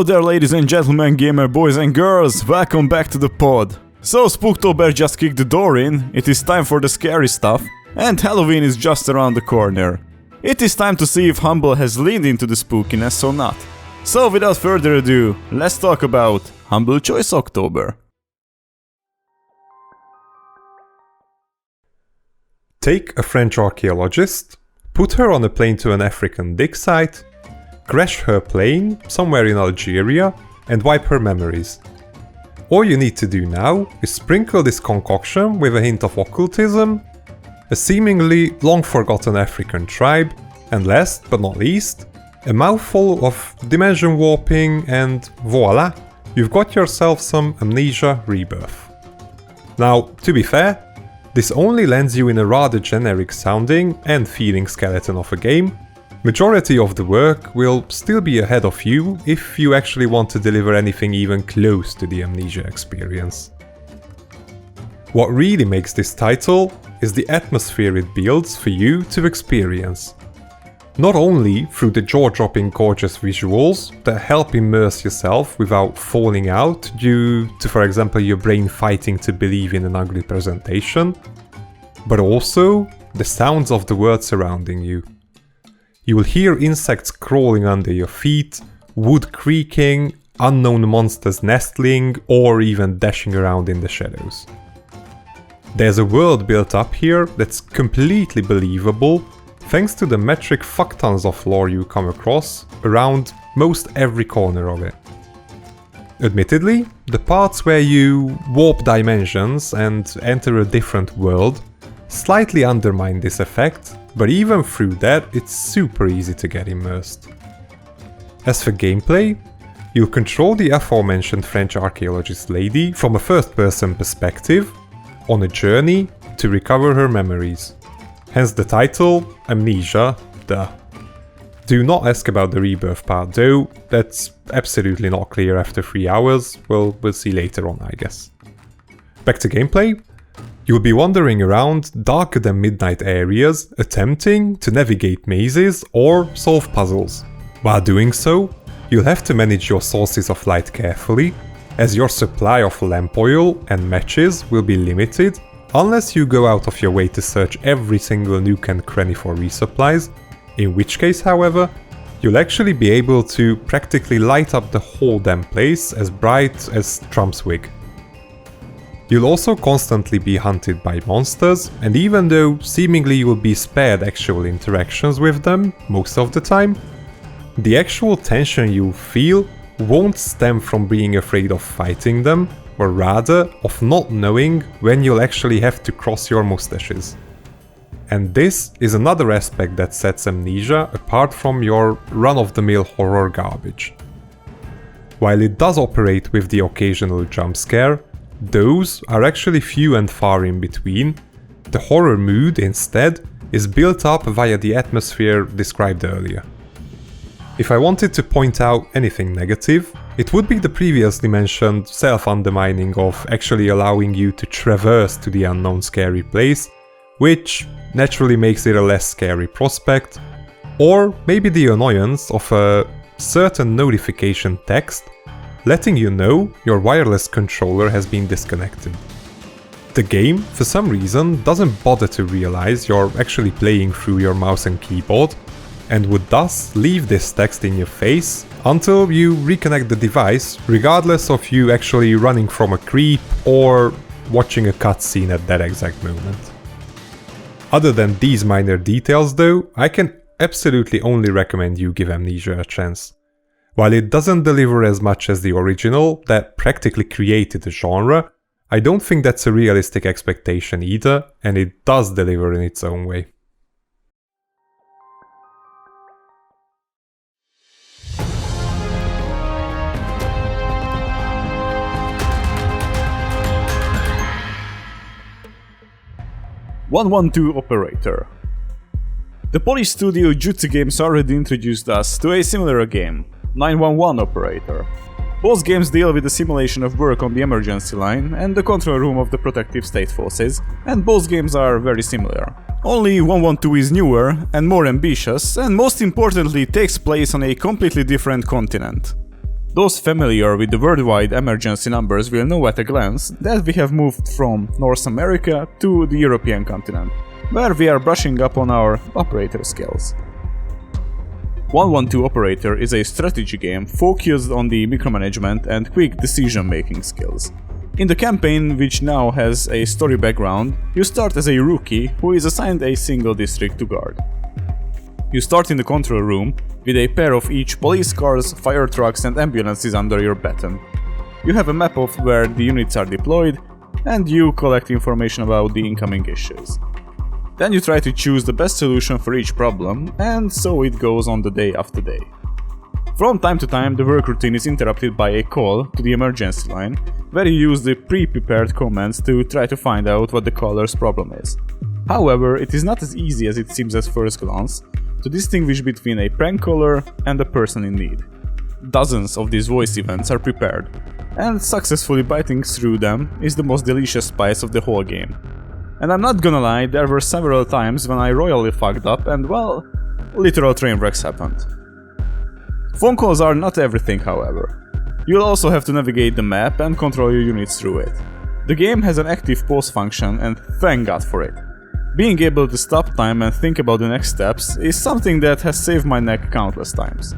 Hello there, ladies and gentlemen, gamer boys and girls, welcome back to the pod. So Spooktober just kicked the door in, it is time for the scary stuff, and Halloween is just around the corner. It is time to see if Humble has leaned into the spookiness or not. So without further ado, let's talk about Humble Choice October. Take a French archaeologist, put her on a plane to an African dig site, crash her plane somewhere in Algeria and wipe her memories. All you need to do now is sprinkle this concoction with a hint of occultism, a seemingly long-forgotten African tribe, and last but not least, a mouthful of dimension warping, and voila, you've got yourself some Amnesia Rebirth. Now, to be fair, this only lands you in a rather generic sounding and feeling skeleton of a game. Majority of the work will still be ahead of you if you actually want to deliver anything even close to the Amnesia experience. What really makes this title is the atmosphere it builds for you to experience. Not only through the jaw-dropping gorgeous visuals that help immerse yourself without falling out due to, for example, your brain fighting to believe in an ugly presentation, but also the sounds of the world surrounding you. You will hear insects crawling under your feet, wood creaking, unknown monsters nestling, or even dashing around in the shadows. There's a world built up here that's completely believable thanks to the metric fucktons of lore you come across around most every corner of it. Admittedly, the parts where you warp dimensions and enter a different world slightly undermine this effect, but even through that, it's super easy to get immersed. As for gameplay, you'll control the aforementioned French archaeologist lady from a first-person perspective on a journey to recover her memories. Hence the title, Amnesia, duh. Do not ask about the Rebirth part though, that's absolutely not clear after 3 hours, we'll see later on I guess. Back to gameplay. You'll be wandering around darker than midnight areas, attempting to navigate mazes or solve puzzles. While doing so, you'll have to manage your sources of light carefully, as your supply of lamp oil and matches will be limited unless you go out of your way to search every single nook and cranny for resupplies, in which case, however, you'll actually be able to practically light up the whole damn place as bright as Trump's wig. You'll also constantly be hunted by monsters, and even though seemingly you will be spared actual interactions with them most of the time, the actual tension you'll feel won't stem from being afraid of fighting them, or rather of not knowing when you'll actually have to cross your mustaches. And this is another aspect that sets Amnesia apart from your run-of-the-mill horror garbage. While it does operate with the occasional jump scare, those are actually few and far in between. The horror mood, instead, is built up via the atmosphere described earlier. If I wanted to point out anything negative, it would be the previously mentioned self-undermining of actually allowing you to traverse to the unknown scary place, which naturally makes it a less scary prospect, or maybe the annoyance of a certain notification text letting you know your wireless controller has been disconnected. The game, for some reason, doesn't bother to realize you're actually playing through your mouse and keyboard, and would thus leave this text in your face until you reconnect the device, regardless of you actually running from a creep or watching a cutscene at that exact moment. Other than these minor details though, I can absolutely only recommend you give Amnesia a chance. While it doesn't deliver as much as the original that practically created the genre, I don't think that's a realistic expectation either, and it does deliver in its own way. "112 Operator." The Polish studio Jutsu Games already introduced us to a similar game, 911 Operator. Both games deal with the simulation of work on the emergency line and the control room of the protective state forces, and both games are very similar. Only 112 is newer and more ambitious, and most importantly takes place on a completely different continent. Those familiar with the worldwide emergency numbers will know at a glance that we have moved from North America to the European continent, where we are brushing up on our operator skills. 112 Operator is a strategy game focused on the micromanagement and quick decision-making skills. In the campaign, which now has a story background, you start as a rookie who is assigned a single district to guard. You start in the control room with a pair of each police cars, fire trucks and ambulances under your baton. You have a map of where the units are deployed, and you collect information about the incoming issues. Then you try to choose the best solution for each problem, and so it goes on the day after day. From time to time, the work routine is interrupted by a call to the emergency line, where you use the pre-prepared commands to try to find out what the caller's problem is. However, it is not as easy as it seems at first glance to distinguish between a prank caller and a person in need. Dozens of these voice events are prepared, and successfully biting through them is the most delicious spice of the whole game. And I'm not gonna lie, there were several times when I royally fucked up and, well, literal train wrecks happened. Phone calls are not everything, however. You'll also have to navigate the map and control your units through it. The game has an active pause function, and thank God for it. Being able to stop time and think about the next steps is something that has saved my neck countless times.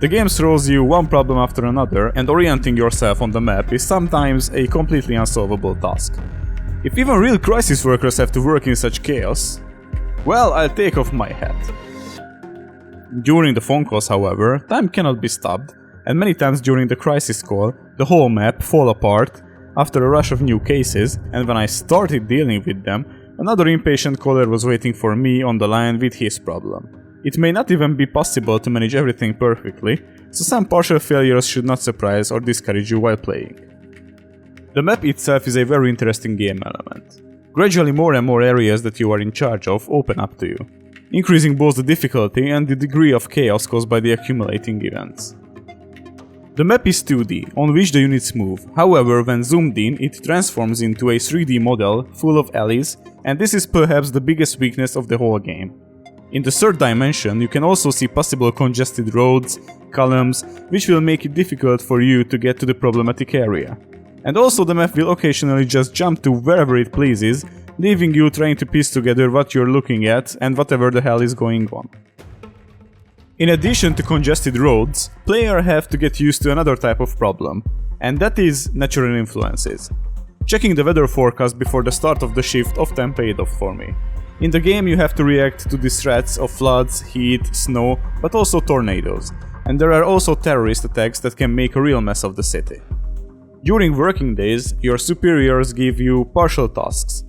The game throws you one problem after another, and orienting yourself on the map is sometimes a completely unsolvable task. If even real crisis workers have to work in such chaos, well, I'll take off my hat. During the phone calls, however, time cannot be stopped, and many times during the crisis call, the whole map fall apart after a rush of new cases, and when I started dealing with them, another impatient caller was waiting for me on the line with his problem. It may not even be possible to manage everything perfectly, so some partial failures should not surprise or discourage you while playing. The map itself is a very interesting game element. Gradually more and more areas that you are in charge of open up to you, increasing both the difficulty and the degree of chaos caused by the accumulating events. The map is 2D, on which the units move, however when zoomed in it transforms into a 3D model full of alleys, and this is perhaps the biggest weakness of the whole game. In the third dimension you can also see possible congested roads, columns, which will make it difficult for you to get to the problematic area. And also the map will occasionally just jump to wherever it pleases, leaving you trying to piece together what you're looking at and whatever the hell is going on. In addition to congested roads, players have to get used to another type of problem, and that is natural influences. Checking the weather forecast before the start of the shift often paid off for me. In the game you have to react to the threats of floods, heat, snow, but also tornadoes, and there are also terrorist attacks that can make a real mess of the city. During working days, your superiors give you partial tasks.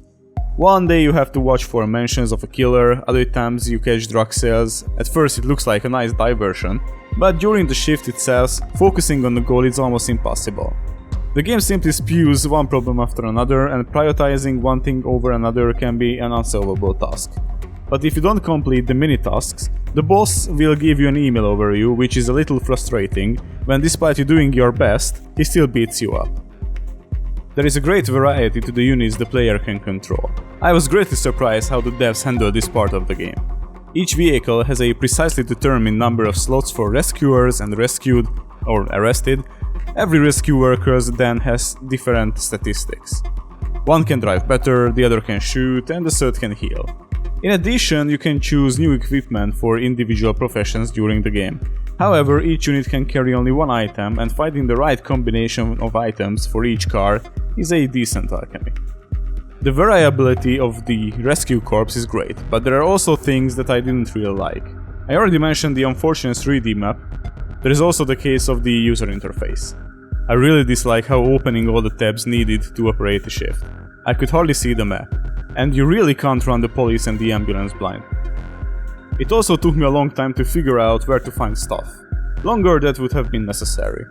One day you have to watch for mentions of a killer, other times you catch drug sales. At first it looks like a nice diversion, but during the shift itself, focusing on the goal is almost impossible. The game simply spews one problem after another, and prioritizing one thing over another can be an unsolvable task. But if you don't complete the mini-tasks, the boss will give you an email overview, which is a little frustrating, when despite you doing your best, he still beats you up. There is a great variety to the units the player can control. I was greatly surprised how the devs handled this part of the game. Each vehicle has a precisely determined number of slots for rescuers and rescued or arrested. Every rescue worker then has different statistics. One can drive better, the other can shoot, and the third can heal. In addition, you can choose new equipment for individual professions during the game. However, each unit can carry only one item, and finding the right combination of items for each car is a decent alchemy. The variability of the rescue corps is great, but there are also things that I didn't really like. I already mentioned the unfortunate 3D map. There is also the case of the user interface. I really dislike how opening all the tabs needed to operate the shift. I could hardly see the map, and you really can't run the police and the ambulance blind. It also took me a long time to figure out where to find stuff. Longer than would have been necessary.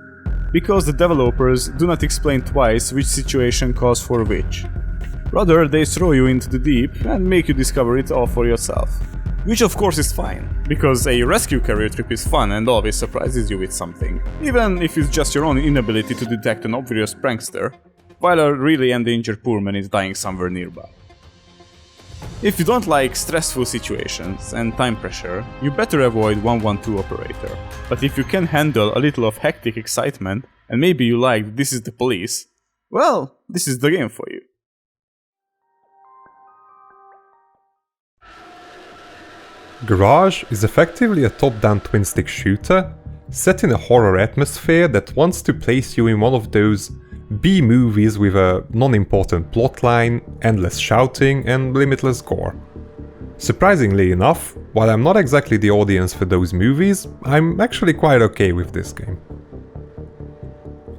Because the developers do not explain twice which situation calls for which. Rather, they throw you into the deep and make you discover it all for yourself. Which of course is fine, because a rescue career trip is fun and always surprises you with something, even if it's just your own inability to detect an obvious prankster, while a really endangered poor man is dying somewhere nearby. If you don't like stressful situations and time pressure, you better avoid 112 operator. But if you can handle a little of hectic excitement, and maybe you like This Is the Police, well, this is the game for you. Garage is effectively a top-down twin-stick shooter set in a horror atmosphere that wants to place you in one of those B-movies with a non-important plotline, endless shouting and limitless gore. Surprisingly enough, while I'm not exactly the audience for those movies, I'm actually quite okay with this game.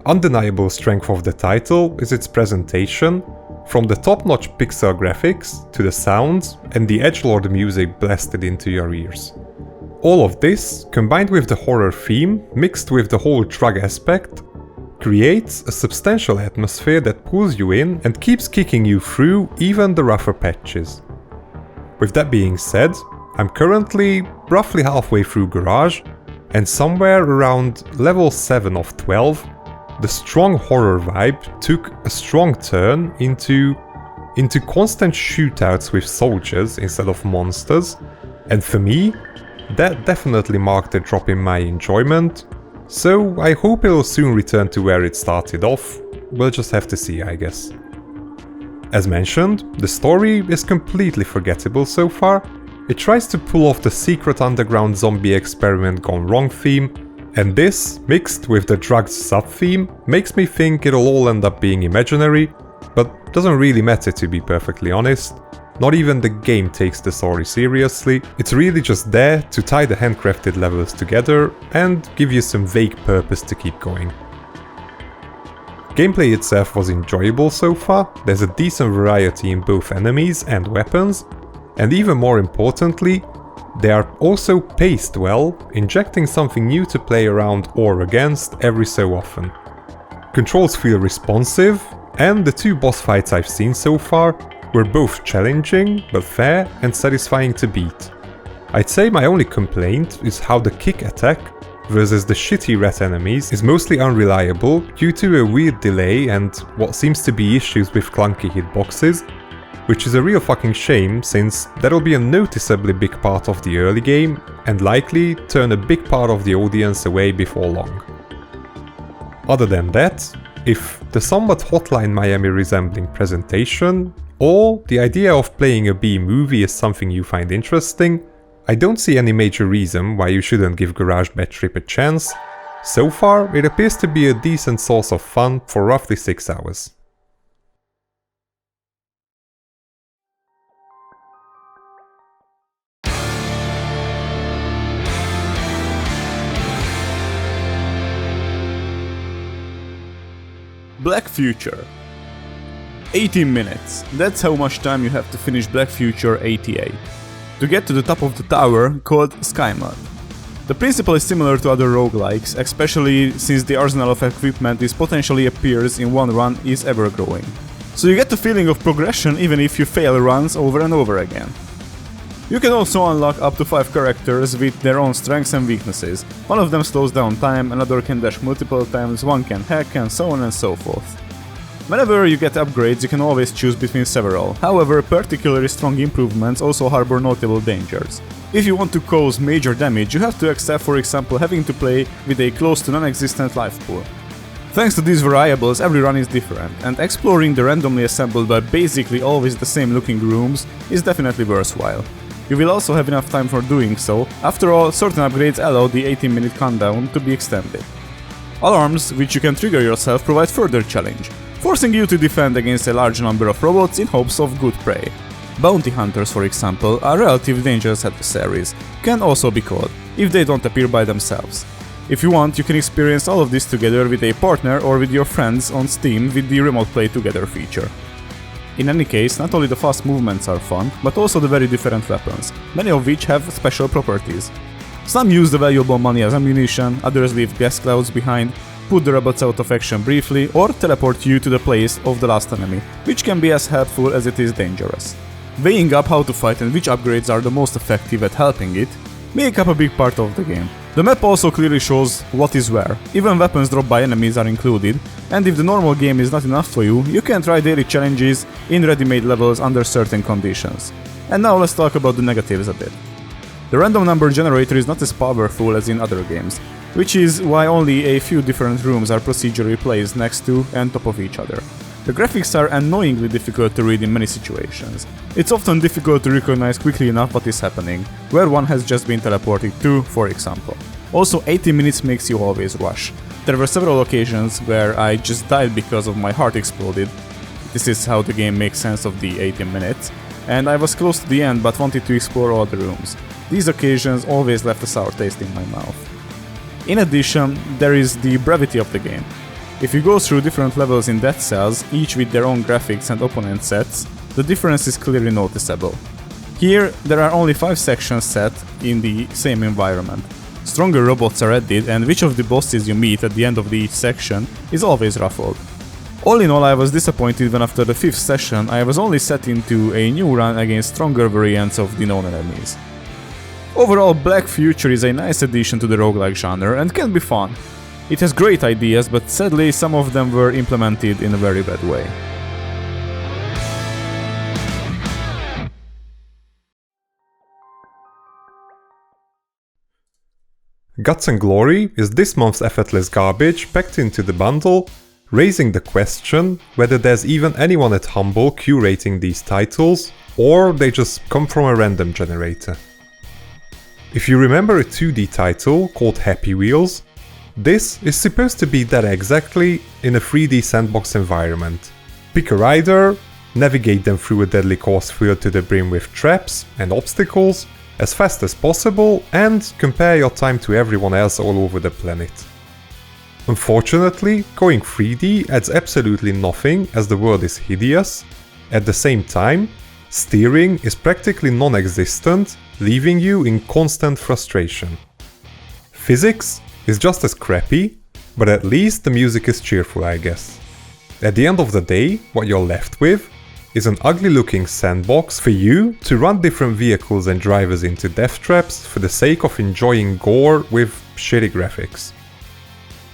Undeniable strength of the title is its presentation, from the top-notch pixel graphics to the sounds and the edgelord music blasted into your ears. All of this, combined with the horror theme, mixed with the whole drug aspect, creates a substantial atmosphere that pulls you in and keeps kicking you through even the rougher patches. With that being said, I'm currently roughly halfway through Garage, and somewhere around level 7 of 12, the strong horror vibe took a strong turn into constant shootouts with soldiers instead of monsters, and for me, that definitely marked a drop in my enjoyment, so I hope it'll soon return to where it started off. We'll just have to see, I guess. As mentioned, the story is completely forgettable so far. It tries to pull off the secret underground zombie experiment gone wrong theme, and this, mixed with the drugged sub-theme, makes me think it'll all end up being imaginary, but doesn't really matter to be perfectly honest. Not even the game takes the story seriously, it's really just there to tie the handcrafted levels together and give you some vague purpose to keep going. Gameplay itself was enjoyable so far, there's a decent variety in both enemies and weapons, and even more importantly, they are also paced well, injecting something new to play around or against every so often. Controls feel responsive, and the two boss fights I've seen so far were both challenging, but fair and satisfying to beat. I'd say my only complaint is how the kick attack versus the shitty rat enemies is mostly unreliable due to a weird delay and what seems to be issues with clunky hitboxes, which is a real fucking shame since that'll be a noticeably big part of the early game and likely turn a big part of the audience away before long. Other than that, if the somewhat Hotline Miami resembling presentation or the idea of playing a B-movie is something you find interesting, I don't see any major reason why you shouldn't give Garage Bad Trip a chance. So far, it appears to be a decent source of fun for roughly 6 hours. Black Future. 18 minutes. That's how much time you have to finish Black Future 88. To get to the top of the tower called Skymud. The principle is similar to other roguelikes, especially since the arsenal of equipment is potentially appears in one run is ever growing. So you get the feeling of progression even if you fail runs over and over again. You can also unlock up to 5 characters with their own strengths and weaknesses. One of them slows down time, another can dash multiple times, one can hack, and so on and so forth. Whenever you get upgrades, you can always choose between several. However, particularly strong improvements also harbor notable dangers. If you want to cause major damage, you have to accept, for example, having to play with a close to non-existent life pool. Thanks to these variables, every run is different, and exploring the randomly assembled but basically always the same looking rooms is definitely worthwhile. You will also have enough time for doing so. After all, certain upgrades allow the 18-minute countdown to be extended. Alarms, which you can trigger yourself, provide further challenge, forcing you to defend against a large number of robots in hopes of good prey. Bounty hunters, for example, are relatively dangerous adversaries, can also be caught, if they don't appear by themselves. If you want, you can experience all of this together with a partner or with your friends on Steam with the Remote Play Together feature. In any case, not only the fast movements are fun, but also the very different weapons, many of which have special properties. Some use the valuable money as ammunition, others leave gas clouds behind, put the robots out of action briefly, or teleport you to the place of the last enemy, which can be as helpful as it is dangerous. Weighing up how to fight and which upgrades are the most effective at helping it make up a big part of the game. The map also clearly shows what is where, even weapons dropped by enemies are included, and if the normal game is not enough for you, you can try daily challenges in ready-made levels under certain conditions. And now let's talk about the negatives a bit. The random number generator is not as powerful as in other games, which is why only a few different rooms are procedurally placed next to and top of each other. The graphics are annoyingly difficult to read in many situations. It's often difficult to recognize quickly enough what is happening, where one has just been teleported to, for example. Also, 80 minutes makes you always rush. There were several occasions where I just died because of my heart exploded. This is how the game makes sense of the 80 minutes. And I was close to the end but wanted to explore all the rooms. These occasions always left a sour taste in my mouth. In addition, there is the brevity of the game. If you go through different levels in Death Cells, each with their own graphics and opponent sets, the difference is clearly noticeable. Here, there are only 5 sections set in the same environment. Stronger robots are added, and which of the bosses you meet at the end of each section is always ruffled. All in all, I was disappointed when after the 5th session I was only set into a new run against stronger variants of the known enemies. Overall, Black Future is a nice addition to the roguelike genre and can be fun. It has great ideas, but sadly some of them were implemented in a very bad way. Guts and Glory is this month's effortless garbage packed into the bundle, raising the question whether there's even anyone at Humble curating these titles, or they just come from a random generator. If you remember a 2D title called Happy Wheels, this is supposed to be that exactly in a 3D sandbox environment. Pick a rider, navigate them through a deadly course filled to the brim with traps and obstacles as fast as possible, and compare your time to everyone else all over the planet. Unfortunately, going 3D adds absolutely nothing as the world is hideous. At the same time, steering is practically non-existent, leaving you in constant frustration. Physics is just as crappy, but at least the music is cheerful, I guess. At the end of the day, what you're left with is an ugly looking sandbox for you to run different vehicles and drivers into death traps for the sake of enjoying gore with shitty graphics.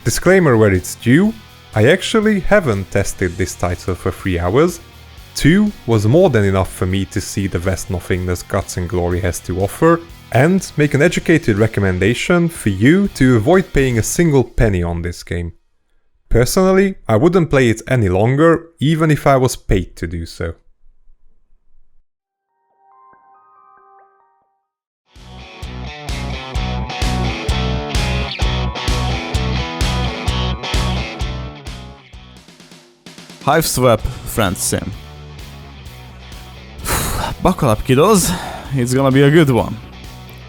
Disclaimer where it's due, I actually haven't tested this title for 3 hours. 2 was more than enough for me to see the vast nothingness Guts and Glory has to offer, and make an educated recommendation for you to avoid paying a single penny on this game. Personally, I wouldn't play it any longer, even if I was paid to do so. Hiveswap Friendsim. Buckle up, kiddos, it's gonna be a good one.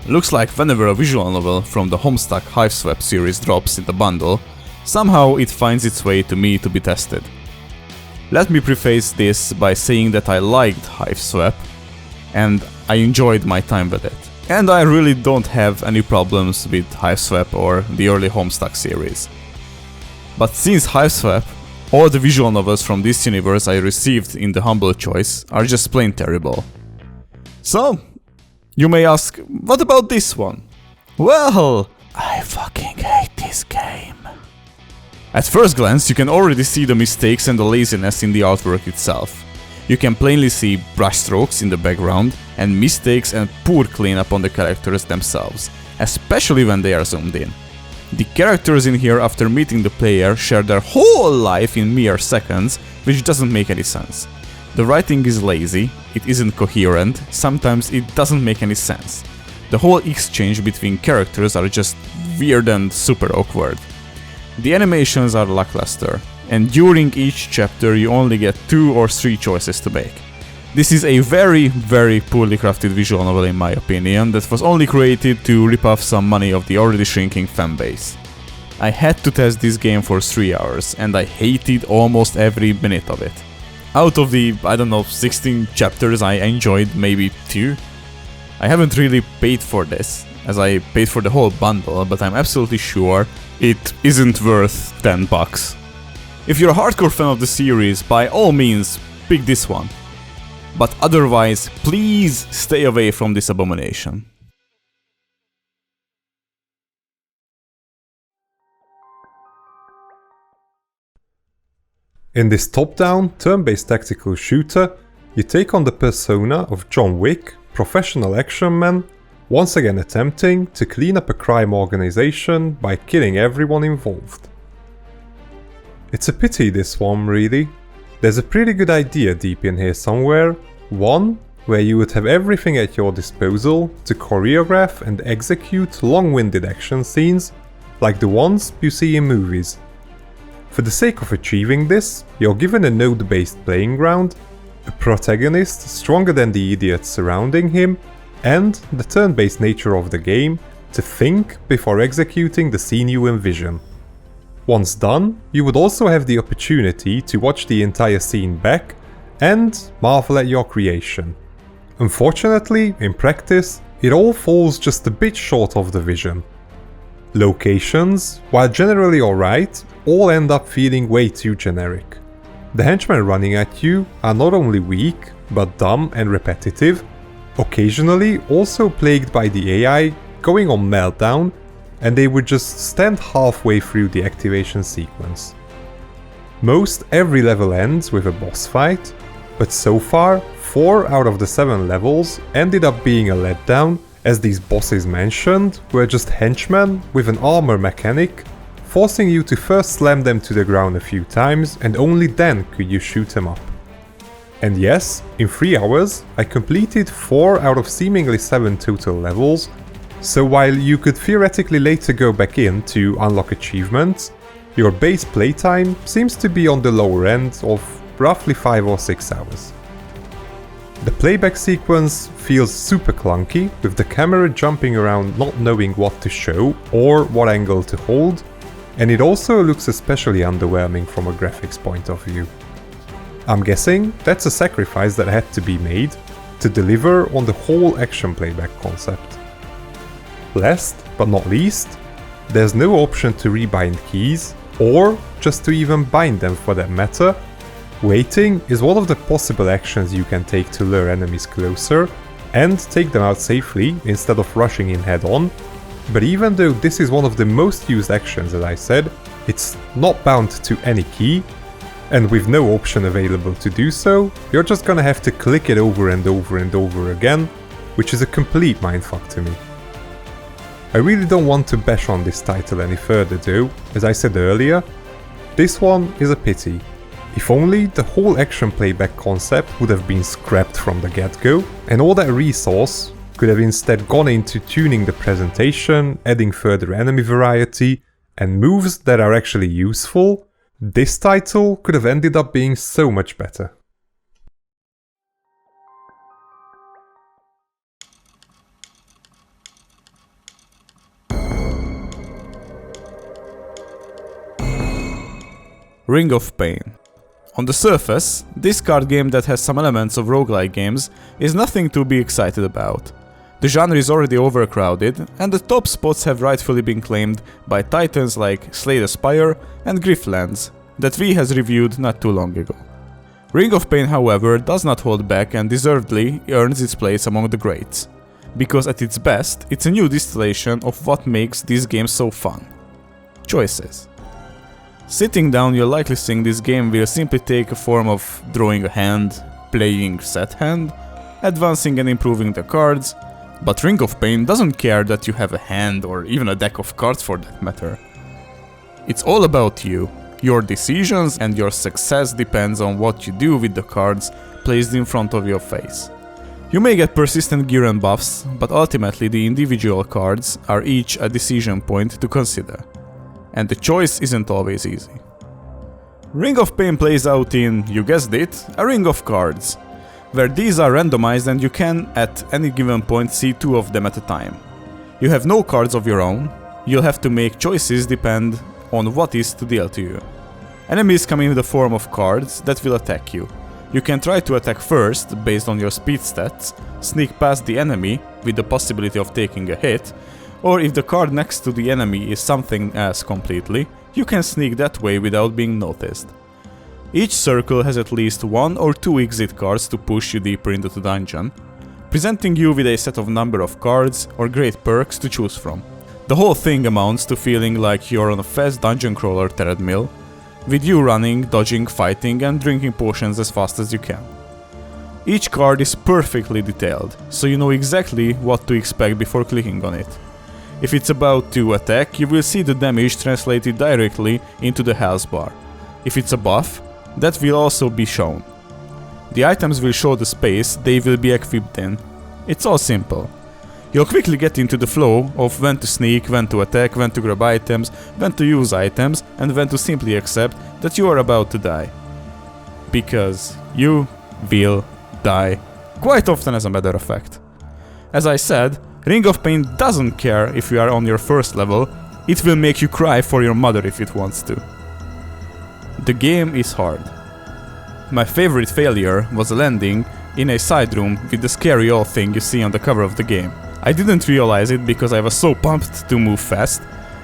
Looks like whenever a visual novel from the Homestuck Hiveswap series drops in the bundle, somehow it finds its way to me to be tested. Let me preface this by saying that I liked Hiveswap and I enjoyed my time with it. And I really don't have any problems with Hiveswap or the early Homestuck series. But since Hiveswap, all the visual novels from this universe I received in the Humble Choice are just plain terrible. So, you may ask, what about this one? Well, I fucking hate this game. At first glance, you can already see the mistakes and the laziness in the artwork itself. You can plainly see brushstrokes in the background and mistakes and poor cleanup on the characters themselves, especially when they are zoomed in. The characters in here after meeting the player share their whole life in mere seconds, which doesn't make any sense. The writing is lazy, it isn't coherent, sometimes it doesn't make any sense. The whole exchange between characters are just weird and super awkward. The animations are lackluster, and during each chapter you only get 2 or 3 choices to make. This is a very poorly crafted visual novel in my opinion, that was only created to rip off some money of the already shrinking fanbase. I had to test this game for 3 hours, and I hated almost every minute of it. Out of the, 16 chapters I enjoyed maybe 2. I haven't really paid for this, as I paid for the whole bundle, but I'm absolutely sure it isn't worth $10. If you're a hardcore fan of the series, by all means, pick this one. But otherwise, please stay away from this abomination. In this top-down, turn-based tactical shooter, you take on the persona of John Wick, professional action man, once again attempting to clean up a crime organization by killing everyone involved. It's a pity this one, really. There's a pretty good idea deep in here somewhere, one where you would have everything at your disposal to choreograph and execute long-winded action scenes like the ones you see in movies. For the sake of achieving this, you're given a node-based playing ground, a protagonist stronger than the idiots surrounding him, and the turn-based nature of the game to think before executing the scene you envision. Once done, you would also have the opportunity to watch the entire scene back and marvel at your creation. Unfortunately, in practice, it all falls just a bit short of the vision. Locations, while generally alright, all end up feeling way too generic. The henchmen running at you are not only weak, but dumb and repetitive, occasionally also plagued by the AI going on meltdown, and they would just stand halfway through the activation sequence. Most every level ends with a boss fight, but so far 4 out of the 7 levels ended up being a letdown, as these bosses mentioned were just henchmen with an armor mechanic, forcing you to first slam them to the ground a few times and only then could you shoot them up. And yes, in 3 hours I completed 4 out of seemingly 7 total levels, so while you could theoretically later go back in to unlock achievements, your base playtime seems to be on the lower end of roughly 5 or 6 hours. The playback sequence feels super clunky, with the camera jumping around not knowing what to show or what angle to hold, and it also looks especially underwhelming from a graphics point of view. I'm guessing that's a sacrifice that had to be made to deliver on the whole action playback concept. Last but not least, there's no option to rebind keys, or just to even bind them for that matter. Waiting is one of the possible actions you can take to lure enemies closer and take them out safely instead of rushing in head on, but even though this is one of the most used actions, as I said, it's not bound to any key, and with no option available to do so, you're just gonna have to click it over and over and over again, which is a complete mindfuck to me. I really don't want to bash on this title any further though, as I said earlier, this one is a pity. If only the whole action playback concept would have been scrapped from the get-go, and all that resource could have instead gone into tuning the presentation, adding further enemy variety, and moves that are actually useful, this title could have ended up being so much better. Ring of Pain. On the surface, this card game that has some elements of roguelike games is nothing to be excited about. The genre is already overcrowded, and the top spots have rightfully been claimed by titans like Slay the Spire and Griftlands, that V has reviewed not too long ago. Ring of Pain, however, does not hold back and deservedly earns its place among the greats, because at its best, it's a new distillation of what makes this game so fun. Choices. Sitting down, you're likely seeing this game will simply take a form of drawing a hand, playing set hand, advancing and improving the cards, but Ring of Pain doesn't care that you have a hand or even a deck of cards for that matter. It's all about you, your decisions, and your success depends on what you do with the cards placed in front of your face. You may get persistent gear and buffs, but ultimately the individual cards are each a decision point to consider. And the choice isn't always easy. Ring of Pain plays out in, you guessed it, a ring of cards, where these are randomized and you can, at any given point, see 2 of them at a time. You have no cards of your own, you'll have to make choices depend on what is to deal to you. Enemies come in the form of cards that will attack you. You can try to attack first, based on your speed stats, sneak past the enemy with the possibility of taking a hit, or if the card next to the enemy is something else completely, you can sneak that way without being noticed. Each circle has at least 1 or 2 exit cards to push you deeper into the dungeon, presenting you with a set of number of cards or great perks to choose from. The whole thing amounts to feeling like you're on a fast dungeon crawler treadmill, with you running, dodging, fighting and drinking potions as fast as you can. Each card is perfectly detailed, so you know exactly what to expect before clicking on it. If it's about to attack, you will see the damage translated directly into the health bar. If it's a buff, that will also be shown. The items will show the space they will be equipped in. It's all simple. You'll quickly get into the flow of when to sneak, when to attack, when to grab items, when to use items, and when to simply accept that you are about to die. Because you will die. Quite often, as a matter of fact. As I said, Ring of Pain doesn't care if you are on your first level, it will make you cry for your mother if it wants to. The game is hard. My favorite failure was landing in a side room with the scary old thing you see on the cover of the game. I didn't realize it because I was so pumped to move fast.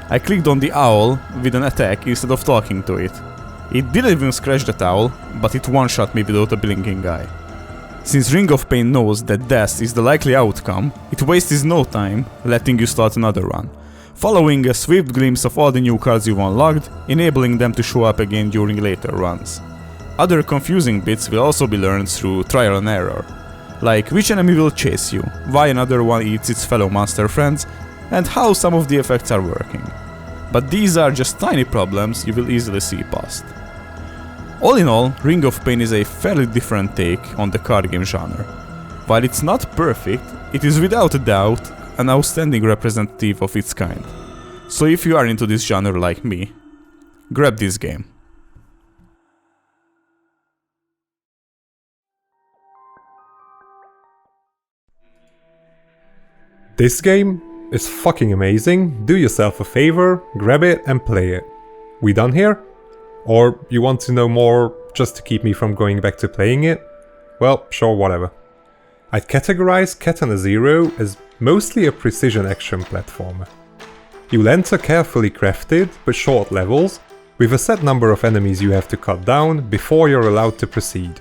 I clicked on the owl with an attack instead of talking to it. It didn't even scratch the owl, but it one-shot me without a blinking eye. Since Ring of Pain knows that death is the likely outcome, it wastes no time letting you start another run, following a swift glimpse of all the new cards you've unlocked, enabling them to show up again during later runs. Other confusing bits will also be learned through trial and error, like which enemy will chase you, why another one eats its fellow monster friends, and how some of the effects are working. But these are just tiny problems you will easily see past. All in all, Ring of Pain is a fairly different take on the card game genre. While it's not perfect, it is without a doubt an outstanding representative of its kind. So if you are into this genre like me, grab this game. This game is fucking amazing. Do yourself a favor, grab it and play it. We done here? Or you want to know more just to keep me from going back to playing it? Well, sure, whatever. I'd categorize Katana Zero as mostly a precision action platformer. You'll enter carefully crafted but short levels with a set number of enemies you have to cut down before you're allowed to proceed.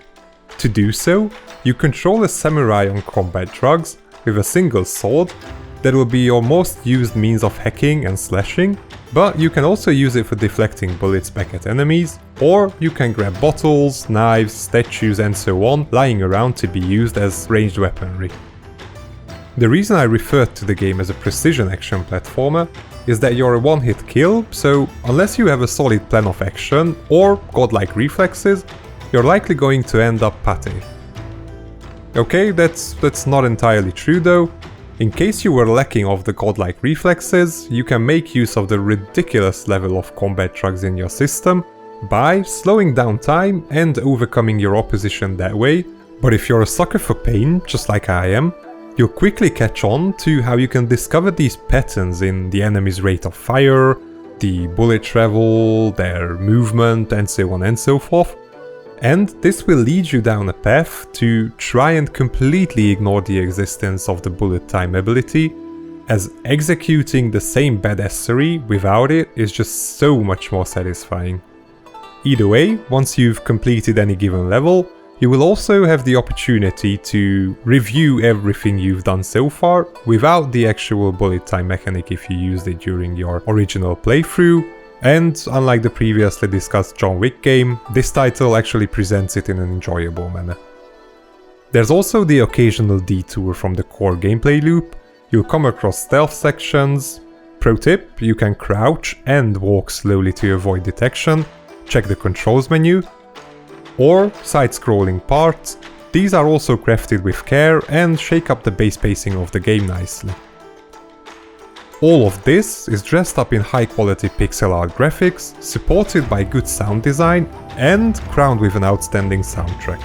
To do so, you control a samurai on combat drugs with a single sword that will be your most used means of hacking and slashing, but you can also use it for deflecting bullets back at enemies, or you can grab bottles, knives, statues and so on lying around to be used as ranged weaponry. The reason I referred to the game as a precision action platformer is that you're a one-hit kill, so unless you have a solid plan of action or godlike reflexes, you're likely going to end up pate. Okay, that's not entirely true though. In case you were lacking of the godlike reflexes, you can make use of the ridiculous level of combat drugs in your system by slowing down time and overcoming your opposition that way, but if you're a sucker for pain, just like I am, you'll quickly catch on to how you can discover these patterns in the enemy's rate of fire, the bullet travel, their movement and so on and so forth. And this will lead you down a path to try and completely ignore the existence of the bullet time ability, as executing the same badassery without it is just so much more satisfying. Either way, once you've completed any given level, you will also have the opportunity to review everything you've done so far without the actual bullet time mechanic if you used it during your original playthrough. And unlike the previously discussed John Wick game, this title actually presents it in an enjoyable manner. There's also the occasional detour from the core gameplay loop. You'll come across stealth sections. Pro tip, you can crouch and walk slowly to avoid detection. Check the controls menu. Or side-scrolling parts. These are also crafted with care and shake up the base pacing of the game nicely. All of this is dressed up in high-quality pixel art graphics, supported by good sound design and crowned with an outstanding soundtrack.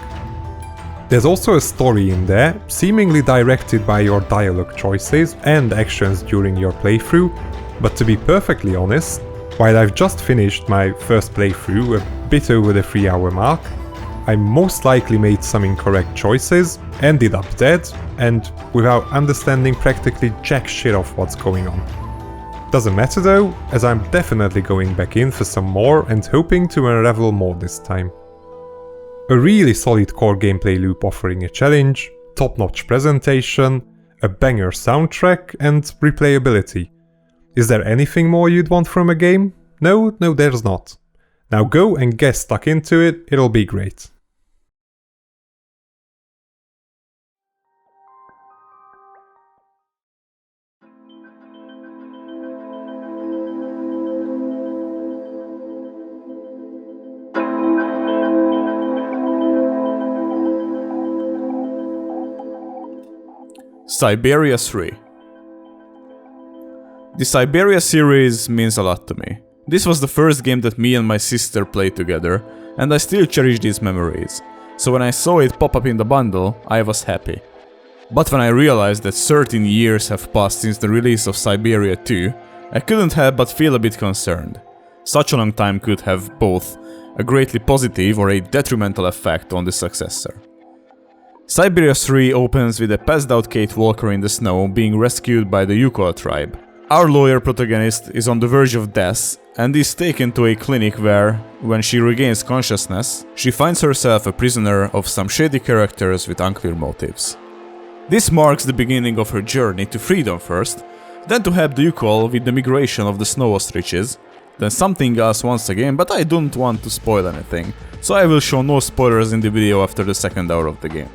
There's also a story in there, seemingly directed by your dialogue choices and actions during your playthrough, but to be perfectly honest, while I've just finished my first playthrough a bit over the 3-hour mark, I most likely made some incorrect choices, ended up dead, and without understanding practically jack shit of what's going on. Doesn't matter though, as I'm definitely going back in for some more and hoping to unravel more this time. A really solid core gameplay loop offering a challenge, top-notch presentation, a banger soundtrack, and replayability. Is there anything more you'd want from a game? No, there's not. Now go and get stuck into it, it'll be great. Syberia 3. The Syberia series means a lot to me. This was the first game that me and my sister played together, and I still cherish these memories. So when I saw it pop up in the bundle, I was happy. But when I realized that 13 years have passed since the release of Syberia 2, I couldn't help but feel a bit concerned. Such a long time could have both a greatly positive or a detrimental effect on the successor. Syberia 3 opens with a passed out Kate Walker in the snow being rescued by the Yukon tribe. Our lawyer protagonist is on the verge of death and is taken to a clinic where, when she regains consciousness, she finds herself a prisoner of some shady characters with unclear motives. This marks the beginning of her journey to freedom first, then to help the Yukon with the migration of the snow ostriches, then something else once again, but I don't want to spoil anything, so I will show no spoilers in the video after the second hour of the game.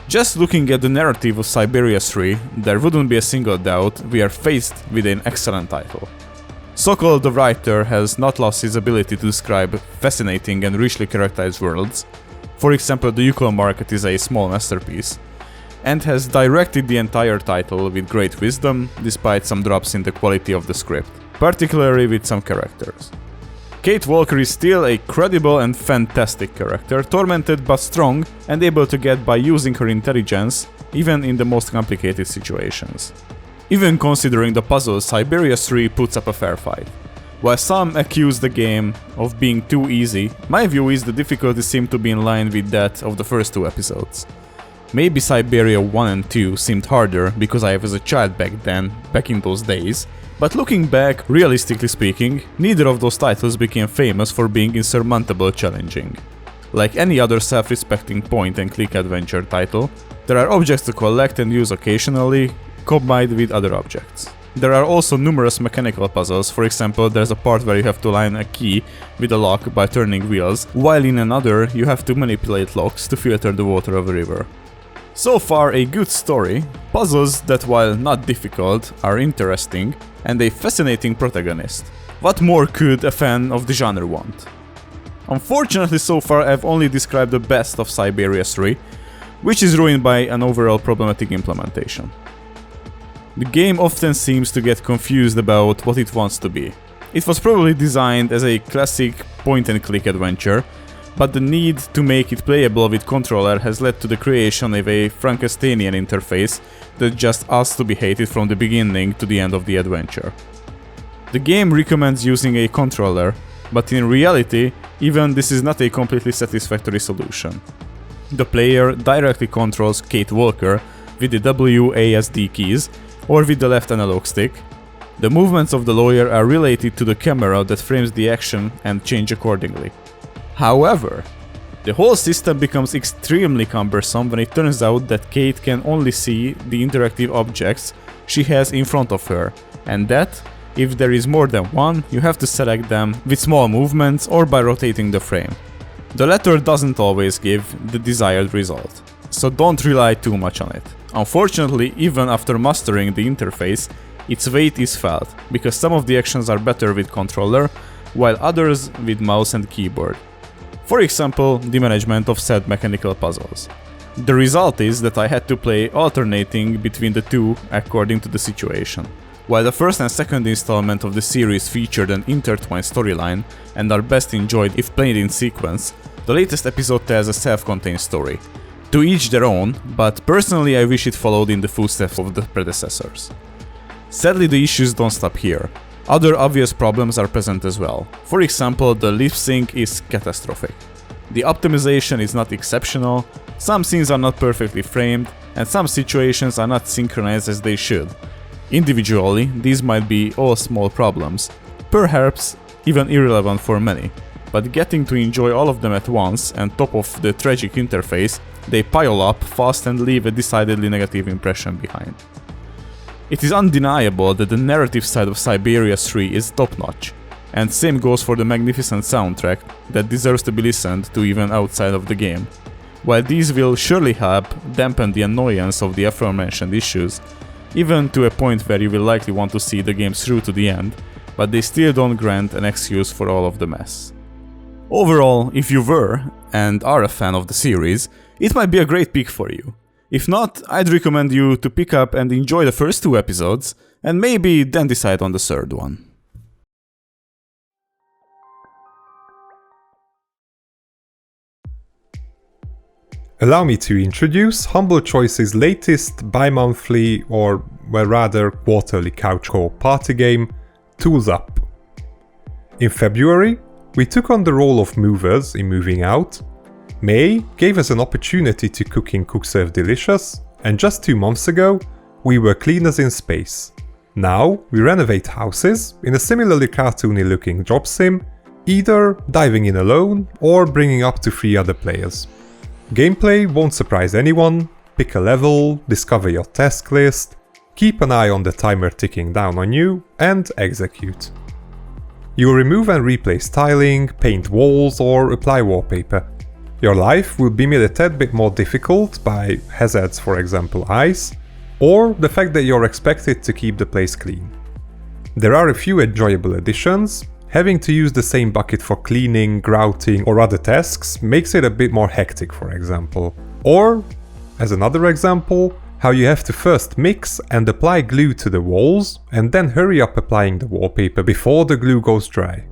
Just looking at the narrative of Syberia 3, there wouldn't be a single doubt we are faced with an excellent title. Sokol, the writer, has not lost his ability to describe fascinating and richly characterized worlds. For example, the Yukon market is a small masterpiece, and has directed the entire title with great wisdom, despite some drops in the quality of the script, particularly with some characters. Kate Walker is still a credible and fantastic character, tormented but strong and able to get by using her intelligence, even in the most complicated situations. Even considering the puzzle, Syberia 3 puts up a fair fight. While some accuse the game of being too easy, my view is the difficulty seemed to be in line with that of the first two episodes. Maybe Syberia 1 and 2 seemed harder because I was a child back in those days, but looking back, realistically speaking, neither of those titles became famous for being insurmountable challenging. Like any other self-respecting point-and-click adventure title, there are objects to collect and use occasionally, combined with other objects. There are also numerous mechanical puzzles. For example, there's a part where you have to line a key with a lock by turning wheels, while in another you have to manipulate locks to filter the water of a river. So far, a good story, puzzles that, while not difficult, are interesting, and a fascinating protagonist. What more could a fan of the genre want? Unfortunately, so far I've only described the best of Syberia 3, which is ruined by an overall problematic implementation. The game often seems to get confused about what it wants to be. It was probably designed as a classic point-and-click adventure, but the need to make it playable with controller has led to the creation of a Frankensteinian interface that just asks to be hated from the beginning to the end of the adventure. The game recommends using a controller, but in reality, even this is not a completely satisfactory solution. The player directly controls Kate Walker with the WASD keys or with the left analog stick. The movements of the lawyer are related to the camera that frames the action and change accordingly. However, the whole system becomes extremely cumbersome when it turns out that Kate can only see the interactive objects she has in front of her, and that, if there is more than one, you have to select them with small movements or by rotating the frame. The latter doesn't always give the desired result, so don't rely too much on it. Unfortunately, even after mastering the interface, its weight is felt, because some of the actions are better with controller, while others with mouse and keyboard. For example, the management of said mechanical puzzles. The result is that I had to play alternating between the two according to the situation. While the first and second installment of the series featured an intertwined storyline and are best enjoyed if played in sequence, the latest episode tells a self-contained story. To each their own, but personally I wish it followed in the footsteps of the predecessors. Sadly, the issues don't stop here. Other obvious problems are present as well. For example, the lip sync is catastrophic. The optimization is not exceptional, some scenes are not perfectly framed, and some situations are not synchronized as they should. Individually, these might be all small problems, perhaps even irrelevant for many, but getting to enjoy all of them at once and top of the tragic interface, they pile up fast and leave a decidedly negative impression behind. It is undeniable that the narrative side of Syberia 3 is top-notch, and same goes for the magnificent soundtrack that deserves to be listened to even outside of the game. While these will surely help dampen the annoyance of the aforementioned issues, even to a point where you will likely want to see the game through to the end, but they still don't grant an excuse for all of the mess. Overall, if you were, and are a fan of the series, it might be a great pick for you. If not, I'd recommend you to pick up and enjoy the first 2 episodes, and maybe then decide on the third one. Allow me to introduce Humble Choice's latest bi-monthly, or well rather quarterly couch co-op party game, Tools Up. In February, we took on the role of movers in Moving Out. May gave us an opportunity to cook in Cook Serve Delicious, and just 2 months ago, we were cleaners in Space. Now, we renovate houses in a similarly cartoony looking job sim, either diving in alone or bringing up to 3 other players. Gameplay won't surprise anyone. Pick a level, discover your task list, keep an eye on the timer ticking down on you, and execute. You'll remove and replace tiling, paint walls, or apply wallpaper. Your life will be made a tad bit more difficult by hazards, for example ice, or the fact that you're expected to keep the place clean. There are a few enjoyable additions. Having to use the same bucket for cleaning, grouting, or other tasks makes it a bit more hectic, for example. Or, as another example, how you have to first mix and apply glue to the walls, and then hurry up applying the wallpaper before the glue goes dry.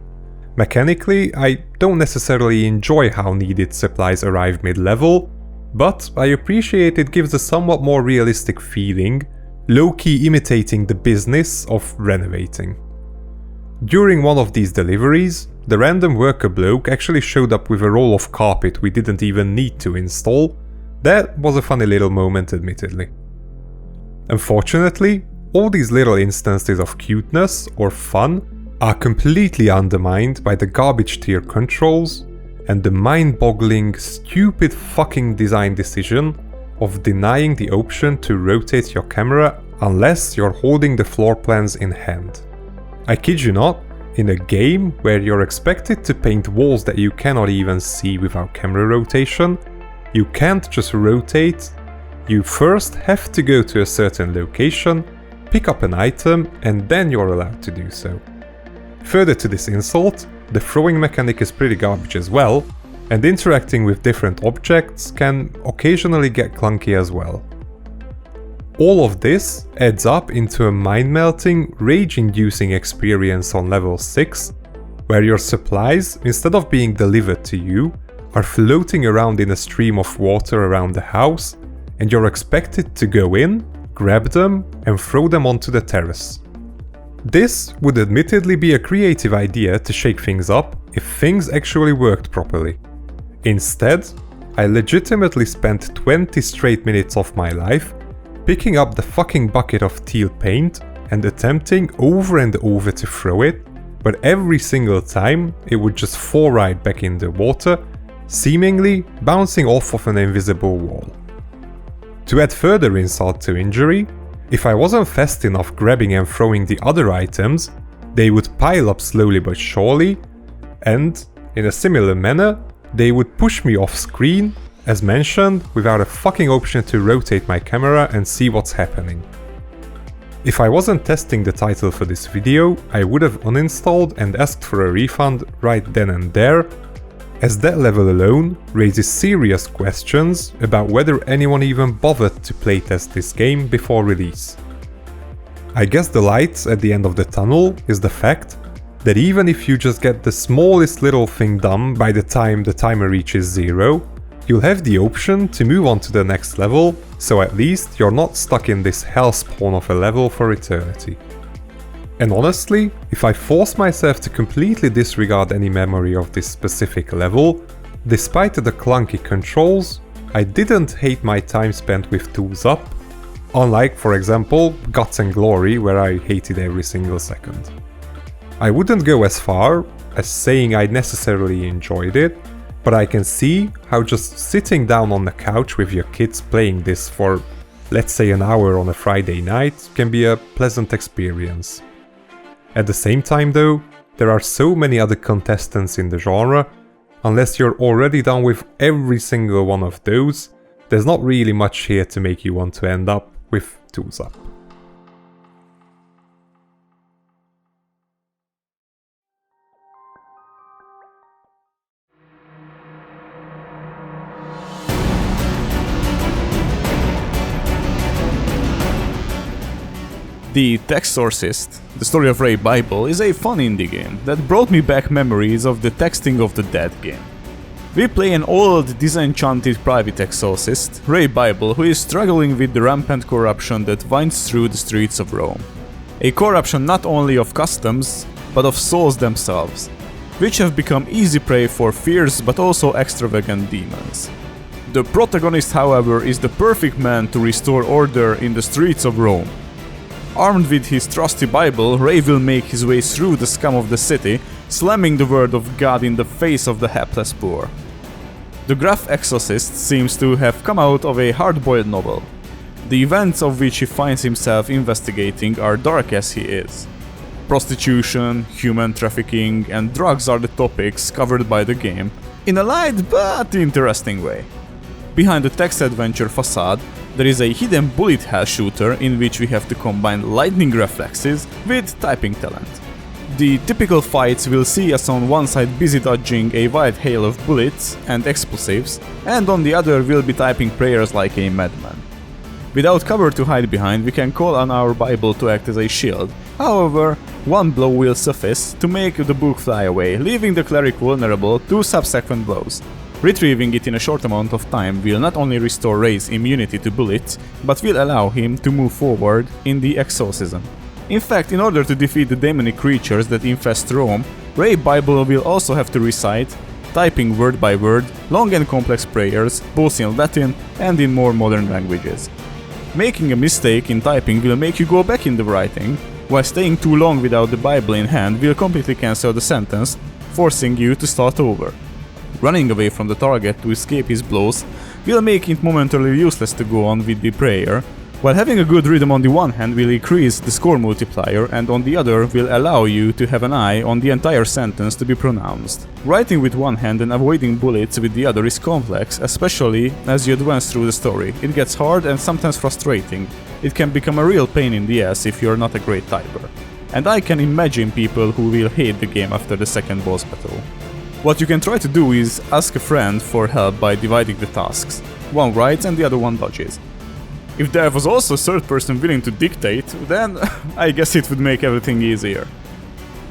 Mechanically, I don't necessarily enjoy how needed supplies arrive mid-level, but I appreciate it gives a somewhat more realistic feeling, low-key imitating the business of renovating. During one of these deliveries, the random worker bloke actually showed up with a roll of carpet we didn't even need to install. That was a funny little moment, admittedly. Unfortunately, all these little instances of cuteness or fun are completely undermined by the garbage tier controls and the mind-boggling, stupid fucking design decision of denying the option to rotate your camera unless you're holding the floor plans in hand. I kid you not, in a game where you're expected to paint walls that you cannot even see without camera rotation, you can't just rotate. You first have to go to a certain location, pick up an item, and then you're allowed to do so. Further to this insult, the throwing mechanic is pretty garbage as well, and interacting with different objects can occasionally get clunky as well. All of this adds up into a mind-melting, rage-inducing experience on level 6, where your supplies, instead of being delivered to you, are floating around in a stream of water around the house, and you're expected to go in, grab them, and throw them onto the terrace. This would admittedly be a creative idea to shake things up if things actually worked properly. Instead, I legitimately spent 20 straight minutes of my life picking up the fucking bucket of teal paint and attempting over and over to throw it, but every single time it would just fall right back in the water, seemingly bouncing off of an invisible wall. To add further insult to injury, if I wasn't fast enough grabbing and throwing the other items, they would pile up slowly but surely, and, in a similar manner, they would push me off screen, as mentioned, without a fucking option to rotate my camera and see what's happening. If I wasn't testing the title for this video, I would have uninstalled and asked for a refund right then and there, as that level alone raises serious questions about whether anyone even bothered to playtest this game before release. I guess the light at the end of the tunnel is the fact that even if you just get the smallest little thing done by the time the timer reaches 0, you'll have the option to move on to the next level, so at least you're not stuck in this hellspawn of a level for eternity. And honestly, if I force myself to completely disregard any memory of this specific level, despite the clunky controls, I didn't hate my time spent with Tools Up, unlike, for example, Guts and Glory, where I hated every single second. I wouldn't go as far as saying I necessarily enjoyed it, but I can see how just sitting down on the couch with your kids playing this for, let's say, an hour on a Friday night can be a pleasant experience. At the same time though, there are so many other contestants in the genre, unless you're already done with every single one of those, there's not really much here to make you want to end up with Tools Up. The Textorcist, the story of Ray Bible, is a fun indie game that brought me back memories of the Texting of the Dead game. We play an old, disenchanted private exorcist, Ray Bible, who is struggling with the rampant corruption that winds through the streets of Rome. A corruption not only of customs, but of souls themselves, which have become easy prey for fierce but also extravagant demons. The protagonist, however, is the perfect man to restore order in the streets of Rome. Armed with his trusty Bible, Ray will make his way through the scum of the city, slamming the word of God in the face of the hapless poor. The gruff exorcist seems to have come out of a hard-boiled novel. The events of which he finds himself investigating are dark as he is. Prostitution, human trafficking, and drugs are the topics covered by the game, in a light but interesting way. Behind the text adventure facade, there is a hidden bullet hell shooter in which we have to combine lightning reflexes with typing talent. The typical fights will see us on one side busy dodging a wild hail of bullets and explosives, and on the other we'll be typing prayers like a madman. Without cover to hide behind, we can call on our Bible to act as a shield. However, one blow will suffice to make the book fly away, leaving the cleric vulnerable to subsequent blows. Retrieving it in a short amount of time will not only restore Ray's immunity to bullets, but will allow him to move forward in the exorcism. In fact, in order to defeat the demonic creatures that infest Rome, Ray Bible will also have to recite, typing word by word, long and complex prayers, both in Latin and in more modern languages. Making a mistake in typing will make you go back in the writing, while staying too long without the Bible in hand will completely cancel the sentence, forcing you to start over. Running away from the target to escape his blows will make it momentarily useless to go on with the prayer, while having a good rhythm on the one hand will increase the score multiplier and on the other will allow you to have an eye on the entire sentence to be pronounced. Writing with one hand and avoiding bullets with the other is complex, especially as you advance through the story. It gets hard and sometimes frustrating. It can become a real pain in the ass if you're not a great typer. And I can imagine people who will hate the game after the second boss battle. What you can try to do is ask a friend for help by dividing the tasks. One writes and the other one dodges. If there was also a third person willing to dictate, then I guess it would make everything easier.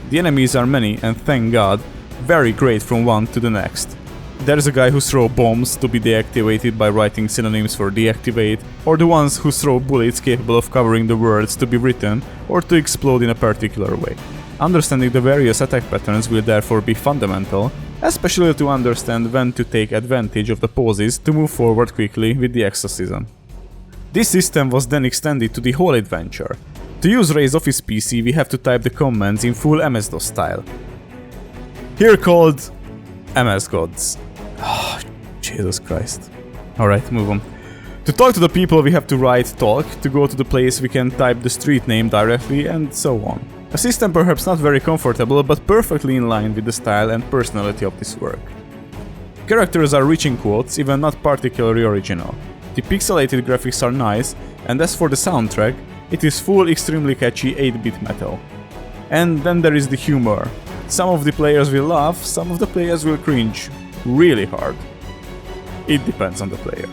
The enemies are many and thank God, very great from one to the next. There's a guy who throws bombs to be deactivated by writing synonyms for deactivate, or the ones who throw bullets capable of covering the words to be written or to explode in a particular way. Understanding the various attack patterns will therefore be fundamental, especially to understand when to take advantage of the pauses to move forward quickly with the exorcism. This system was then extended to the whole adventure. To use Ray's office PC, we have to type the commands in full MS-DOS style. Here called MS Gods. Oh, Jesus Christ. Alright, move on. To talk to the people we have to write talk, to go to the place we can type the street name directly, and so on. A system perhaps not very comfortable, but perfectly in line with the style and personality of this work. Characters are rich in quotes, even not particularly original. The pixelated graphics are nice, and as for the soundtrack, it is full extremely catchy 8-bit metal. And then there is the humor. Some of the players will laugh, some of the players will cringe really hard. It depends on the player.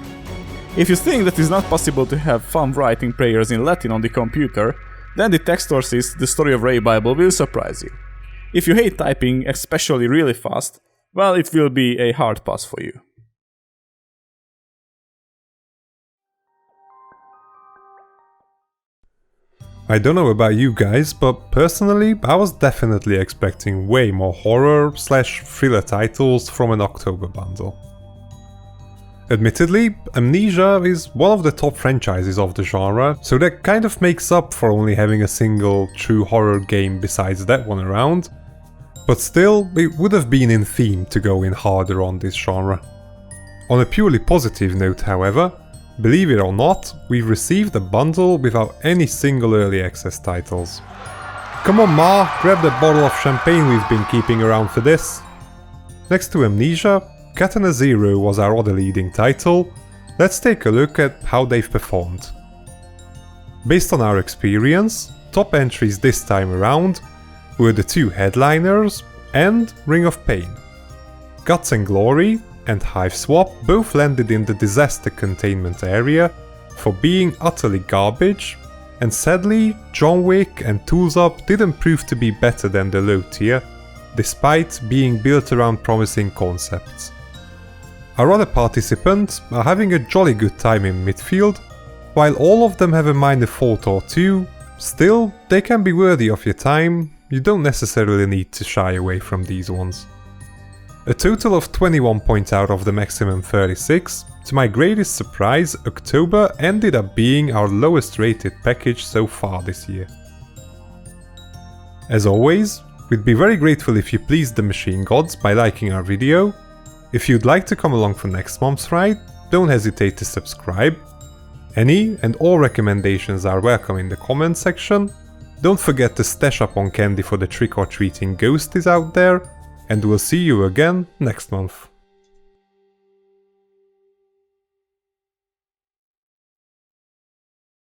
If you think that it's not possible to have fun writing prayers in Latin on the computer, then the Textorcist, the story of Ray Bible, will surprise you. If you hate typing, especially really fast, well, it will be a hard pass for you. I don't know about you guys, but personally, I was definitely expecting way more horror/thriller titles from an October bundle. Admittedly, Amnesia is one of the top franchises of the genre, so that kind of makes up for only having a single true horror game besides that one around, but still, it would have been in theme to go in harder on this genre. On a purely positive note, however, believe it or not, we've received a bundle without any single early access titles. Come on Ma, grab the bottle of champagne we've been keeping around for this. Next to Amnesia, Katana Zero was our other leading title. Let's take a look at how they've performed. Based on our experience, top entries this time around were the two headliners and Ring of Pain. Guts and Glory and Hiveswap both landed in the disaster containment area for being utterly garbage, and sadly, John Wick and Tools Up didn't prove to be better than the low tier, despite being built around promising concepts. Our other participants are having a jolly good time in midfield, while all of them have a minor fault or two. Still, they can be worthy of your time, you don't necessarily need to shy away from these ones. A total of 21 points out of the maximum 36, to my greatest surprise, October ended up being our lowest rated package so far this year. As always, we'd be very grateful if you pleased the machine gods by liking our video. If you'd like to come along for next month's ride, don't hesitate to subscribe. Any and all recommendations are welcome in the comment section. Don't forget to stash up on candy for the trick-or-treating ghost is out there, and we'll see you again next month.